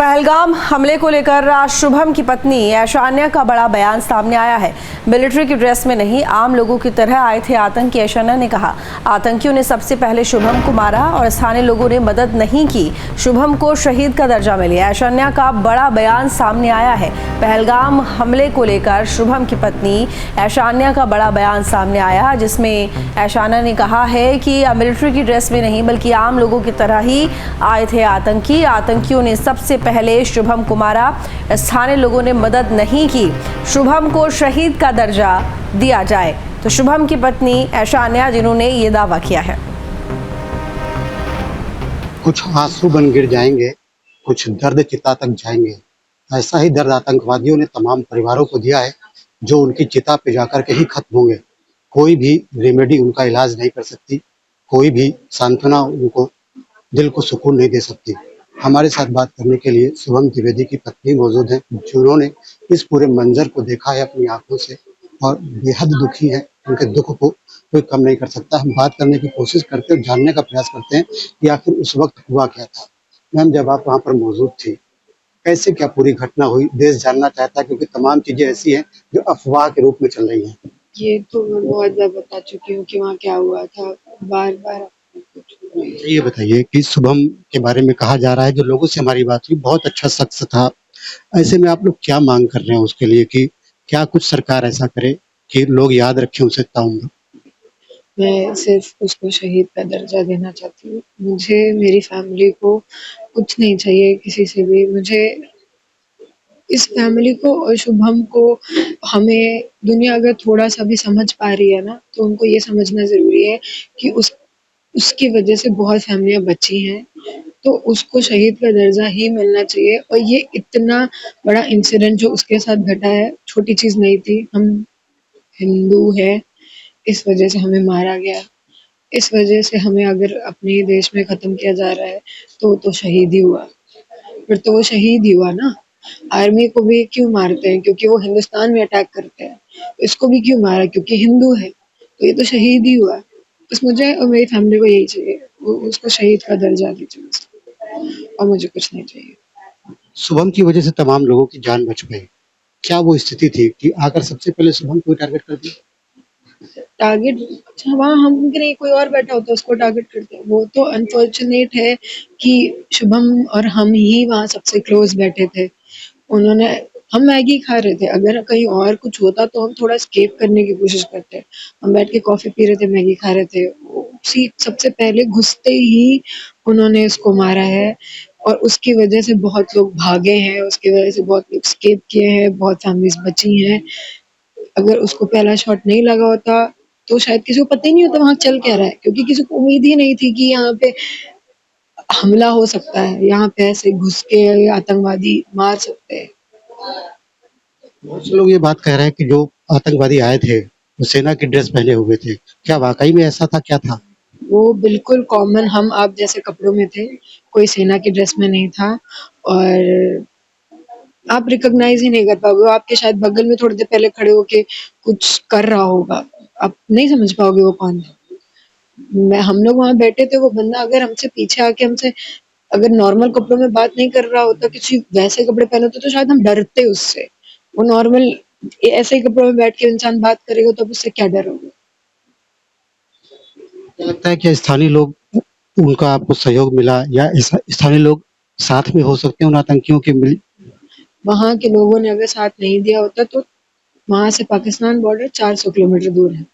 पहलगाम हमले को लेकर आज शुभम की पत्नी ऐशान्या का बड़ा बयान सामने आया है। मिलिट्री की ड्रेस में नहीं, आम लोगों की तरह आए थे आतंकी। ऐशान्या ने कहा, आतंकियों ने सबसे पहले शुभम को मारा और स्थानीय लोगों ने मदद नहीं की। शुभम को शहीद का दर्जा मिला। ऐशान्या का बड़ा बयान सामने आया है। पहलगाम हमले को लेकर शुभम की पत्नी ऐशान्या का बड़ा बयान सामने आया, जिसमें ऐशान्या ने कहा है कि मिलिट्री की ड्रेस में नहीं बल्कि आम लोगों की तरह ही आए थे आतंकी। आतंकियों ने सबसे पहले शुभम को मारा, स्थानीय लोगों ने मदद नहीं की। शुभम को शहीद का दर्जा दिया जाए। तो शुभम की पत्नी ऐशान्या, जिन्होंने ये दावा किया है, कुछ आंसू बन गिर जाएंगे, कुछ दर्द चिता तक जाएंगे। ऐसा ही दर्द आतंकवादियों ने तमाम परिवारों को दिया है, जो उनकी चिता पे जाकर के ही खत्म होंगे। कोई भी रेमेडी उनका इलाज नहीं कर सकती, कोई भी सांत्वना उनको दिल को सुकून नहीं दे सकती। हमारे साथ बात करने के लिए शुभम द्विवेदी की पत्नी मौजूद हैं, जिन्होंने इस पूरे मंजर को देखा है अपनी आंखों से और बेहद दुखी है। उनके दुख को कोई कम नहीं कर सकता। हम बात करने की कोशिश करते हैं, जानने का प्रयास करते हैं कि आखिर उस वक्त हुआ क्या था। मैम, जब आप वहाँ पर मौजूद थी, कैसे क्या पूरी घटना हुई, देश जानना चाहता है, क्योंकि तमाम चीजें ऐसी हैं जो अफवाह के रूप में चल रही हैं। ये तो मैं बहुत बार बता चुकी हूँ कि वहाँ क्या हुआ था, बार-बार ये बताइए कि शुभम के बारे में कहा जा रहा है, जो लोगों से हमारी बात हुई, बहुत अच्छा शख्स था। ऐसे में आप लोग क्या मांग कर रहे हैं उसके लिए कि क्या कुछ सरकार ऐसा करे कि लोग याद रखें उसे ताउम्र? मैं सिर्फ उसको शहीद का दर्जा देना चाहती हूँ। मुझे मेरी फैमिली को कुछ नहीं चाहिए किसी से भी। मुझे इस फैमिली को और शुभम को, हमें दुनिया अगर थोड़ा-सा भी समझ पा रही है ना, तो उनको ये समझना ज़रूरी है कि उसकी वजह से बहुत फैमिलियाँ बची हैं, तो उसको शहीद का दर्जा ही मिलना चाहिए। और ये इतना बड़ा इंसिडेंट जो उसके साथ घटा है, छोटी चीज़ नहीं थी। हम हिंदू हैं, इस वजह से हमें मारा गया। इस वजह से हमें अगर अपने देश में ख़त्म किया जा रहा है, तो शहीद ही हुआ। फिर तो वो शहीद ही हुआ ना। आर्मी को भी क्यों मारते हैं? क्योंकि वो हिंदुस्तान में अटैक करते हैं। इसको भी क्यों मारा? क्योंकि हिंदू है। तो ये तो शहीद ही हुआ। बस मुझे और मेरी फैमिली को यही चाहिए, वो उसको शहीद का दर्जा दीजिए बस, और मुझे कुछ नहीं चाहिए। शुभम की वजह से तमाम लोगों की जान बच गई। क्या वो स्थिति थी कि आकर सबसे पहले शुभम को टारगेट कर दिया? टारगेट, अच्छा, वहाँ हम नहीं, कोई और बैठा होता उसको टारगेट करते हैं। वो तो अनफॉर्चुनेट है कि शुभम और हम ही वहाँ सबसे क्लोज बैठे थे। उन्होंने, हम मैगी खा रहे थे, अगर कहीं और कुछ होता तो हम थोड़ा एस्केप करने की कोशिश करते। हम बैठ के कॉफ़ी पी रहे थे, मैगी खा रहे थे। उसी सबसे पहले घुसते ही उन्होंने उसको मारा है और उसकी वजह से बहुत लोग भागे हैं, उसकी वजह से बहुत लोग एस्केप किए हैं, बहुत फैमिलीज़ बची हैं। अगर उसको पहला शॉट नहीं लगा होता, तो शायद किसी को पता ही नहीं होता वहाँ चल क्या रहा है, क्योंकि किसी को उम्मीद ही नहीं थी कि यहाँ पे हमला हो सकता है, यहाँ पे ऐसे घुस के आतंकवादी मार सकते हैं। बहुत से लोग ये बात कह रहे हैं कि जो आतंकवादी आए थे, वो सेना की ड्रेस पहने हुए थे। क्या वाकई में ऐसा था, क्या था? वो बिल्कुल कॉमन हम आप जैसे कपड़ों में थे, कोई सेना की ड्रेस में नहीं था और आप रिकॉग्नाइज़ ही नहीं कर पाओगे। वो आपके शायद बगल में थोड़ी देर पहले खड़े होके कुछ कर रहा होगा, आप नहीं समझ पाओगे वो कौन है। हम लोग वहाँ बैठे थे, वो बंदा अगर हमसे पीछे आके हमसे अगर नॉर्मल कपड़ों में बात नहीं कर रहा होता, किसी वैसे कपड़े पहने होते तो शायद हम डरते उससे। वो नॉर्मल ऐसे ही कपड़ों में बैठ के इंसान बात करेगा तो अब उससे क्या डरोगे? क्या लगता है कि स्थानीय लोग, उनका आपको सहयोग मिला या स्थानीय लोग साथ में हो सकते हैं उन आतंकियों के मिल? वहाँ के लोगों ने अगर साथ नहीं दिया होता तो वहाँ से पाकिस्तान बॉर्डर 400 किलोमीटर दूर है।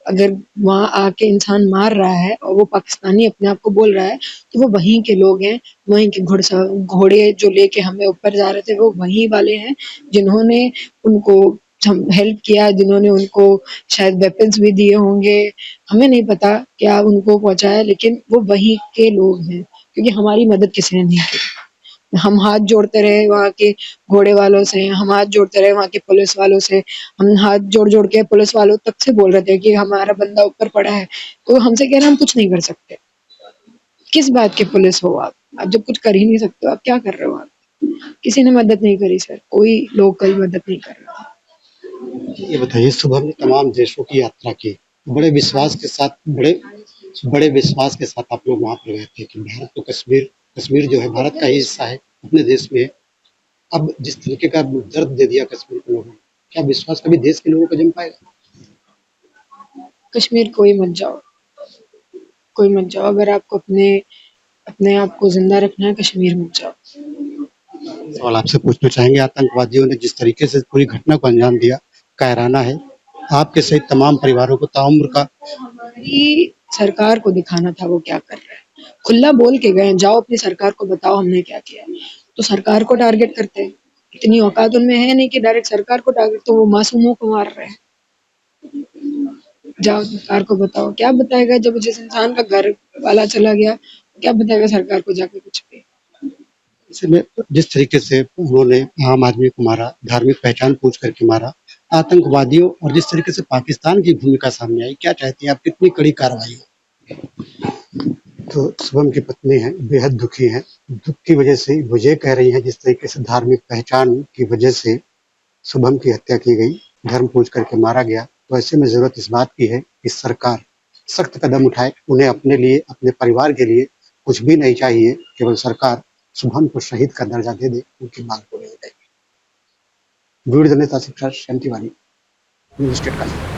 अगर वहाँ आके इंसान मार रहा है और वो पाकिस्तानी अपने आप को बोल रहा है, तो वो वहीं के लोग हैं, वहीं के घोड़े जो लेके हमें ऊपर जा रहे थे, वो वहीं वाले हैं, जिन्होंने उनको हेल्प किया, जिन्होंने उनको शायद वेपन्स भी दिए होंगे। हमें नहीं पता क्या उनको पहुँचाया, लेकिन वो वहीं के लोग हैं, क्योंकि हमारी मदद किसी ने नहीं की। हम हाथ जोड़ते रहे वहाँ के घोड़े वालों से, हम हाथ जोड़ते रहे वहाँ के पुलिस वालों से, हम हाथ जोड़-जोड़ के पुलिस वालों तक से बोल रहे थे कि हमारा बंदा ऊपर पड़ा है, तो हमसे कह रहे हैं हम कुछ नहीं कर सकते। किस बात के पुलिस हो आप? आप जब कुछ कर ही नहीं सकते हो, आप क्या कर रहे हो आप? किसी ने मदद नहीं करी सर, कोई लोकल मदद नहीं कर रहा। ये बताइए, शुभम ने तमाम देशों की यात्रा की, बड़े विश्वास के साथ, बड़े बड़े विश्वास के साथ आप लोग वहाँ पर गए थे कि भारत तो कश्मीर कश्मीर जो है भारत का ही हिस्सा है, अपने देश में अब जिस तरीके का दर्द दे दिया कश्मीर के लोगों ने, क्या विश्वास कभी देश के लोगों को जम पाएगा? कश्मीर कोई मत जाओ, अगर आपको अपने अपने आप को जिंदा रखना है, कश्मीर मत जाओ। सवाल आपसे पूछना चाहेंगे, आतंकवादियों ने जिस तरीके से पूरी घटना को अंजाम दिया, कायराना है। आपके सहित तमाम परिवारों को ताउम्र का हमारी सरकार को दिखाना था वो क्या कर रहा है। खुला बोल के गए, जाओ अपनी सरकार को बताओ हमने क्या किया। तो सरकार को टारगेट करते हैं, इतनी औकात उनमें है नहीं कि डायरेक्ट सरकार को टारगेट, तो वो मासूमों को मार रहे हैं। जाओ सरकार को बताओ, क्या बताएगा जब जिस इंसान का घर वाला चला गया, क्या बताएगा सरकार को जाके कुछ भी। ऐसे में जिस तरीके से उन्होंने आम आदमी को मारा, धार्मिक पहचान पूछ करके मारा, आतंकवादियों और जिस तरीके से पाकिस्तान की भूमिका सामने आई, क्या चाहती हैं आप, कितनी कड़ी कार्रवाई हो? तो शुभम की पत्नी है, बेहद दुखी है। दुख की वजह से वो ये कह रही हैं, जिस तरीके से धार्मिक पहचान की वजह से शुभम की हत्या की गई, धर्म पूछ करके मारा गया, तो ऐसे में जरूरत इस बात की है कि सरकार सख्त कदम उठाए। उन्हें अपने लिए, अपने परिवार के लिए कुछ भी नहीं चाहिए, केवल सरकार शुभम को शहीद का दर्जा दे दे, उनकी मांग पूरी हो जाएगी। Video journalist Asif Shah, Shyam Tiwari, news state का।